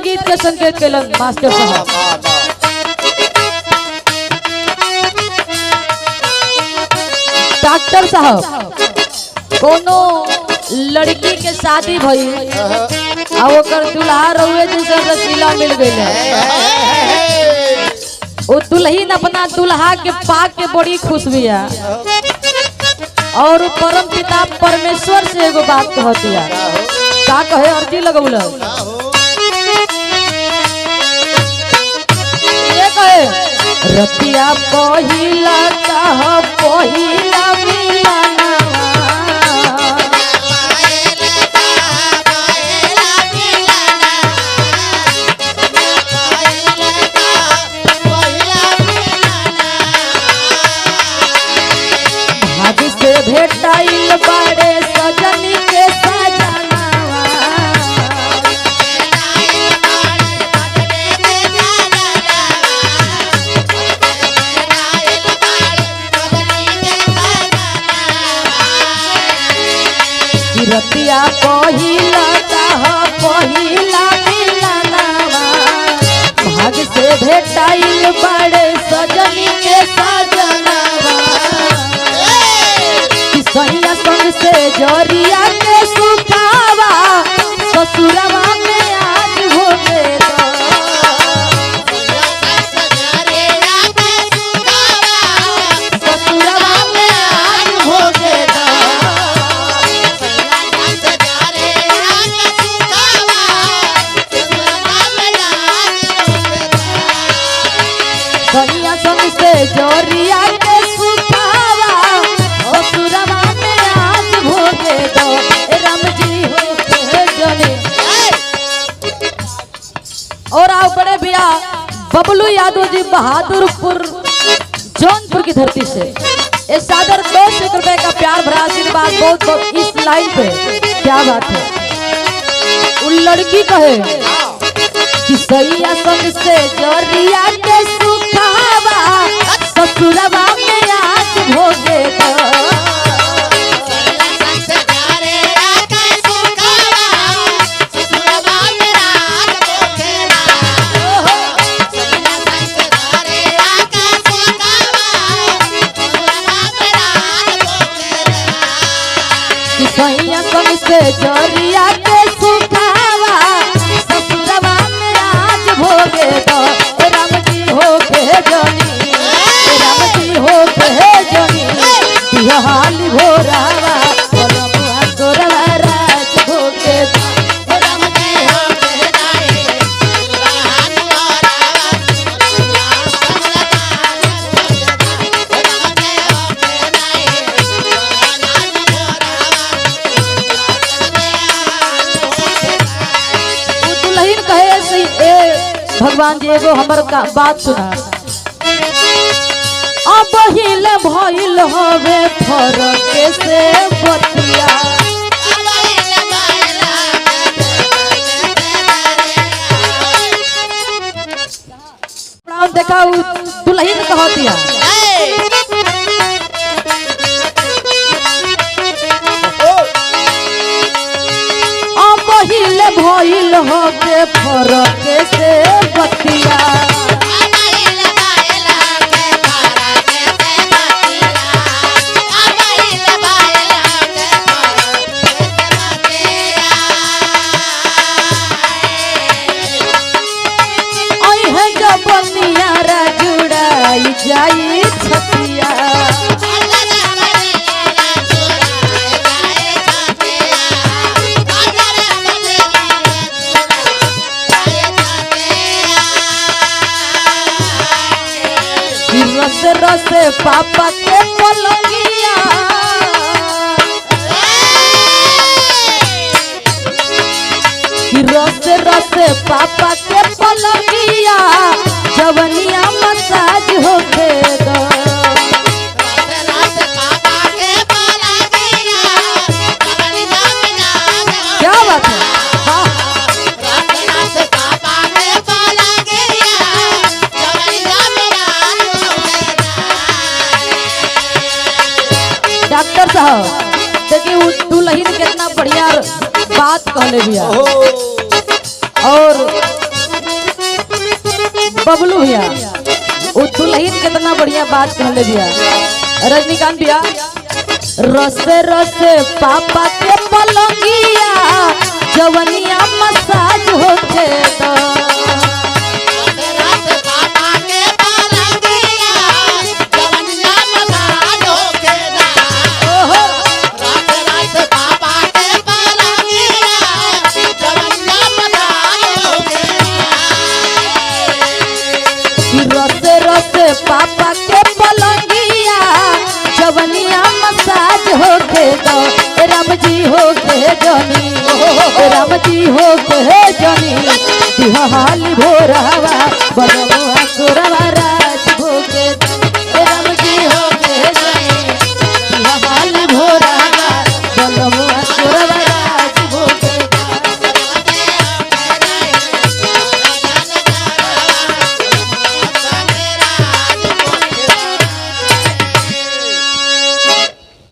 गीत के संकेत केलन मास्टर साहब। डॉक्टर साहब कोनो लड़की के शादी भई आ ओकर दुल्हा रहुए जैसे रसीला मिल गई, वो दुल्हीन अपना दुल्हा के पाक के बड़ी खुश बिया और परम पिता परमेश्वर से एगो बात कहती है। का कहे अर्जी लगौल ये कहे रतिया पहिला कह पहिला मिलना से भेटाइल बाड़े सजनी के सजनावा रतिया पहिला कह पहिला मिलनावा भाग से भेटाइल बाड़े सजनी के सजनावा सैया संग से जरिया के सुखावा ससुरवा में आज हो गया ससुरवा में आज हो गया सैया संग से जरिया के सुखावा ससुरवा और आओ बड़े भैया बबलू यादव जी बहादुरपुर जौनपुर की धरती से ये सादर 200 रुपए का प्यार भरा आशीर्वाद बहुत बहुत इस लाइन पे क्या बात है। उन लड़की कहे कि सैया संग से जरिया के सुखावा ससुरवा में आज भोगेगा सैया संग से जरिया के सुखावा ससुरवा में आज भोगे दो राम जी हो के जनी राम जी हो के जनी बिहाली भोरावा परमुआ तोरवा राज भोगे दो राम जी हो के जाए बिहाली भोरावा भगवान जी एगो हमर का बात सुना। अब हिल भइल हवे फरक से बतिया देखा दुल्हीन कहतिया हिल भइल होके फरक से बतिया अहे जब बनिया जुड़ाई जाई छतिया रस रस पापा के पलंगिया रस रस पापा के पलंगिया जवनिया मसाज होके दो क्या बात है। डॉक्टर साहब देखिए दुल्हीन कितना बढ़िया बात कहले बिया और बबलू भैया वो दुल्हन कितना बढ़िया बात कहले भैया। रजनीकांत भैया रसे रसे पापा के पलंगिया जवनिया मसाज होके तो रसे रसे पापा के पलंगिया जवनिया मसाज होके दो राम जी होके जनी राम जी होके जनी बिहाली भोरवा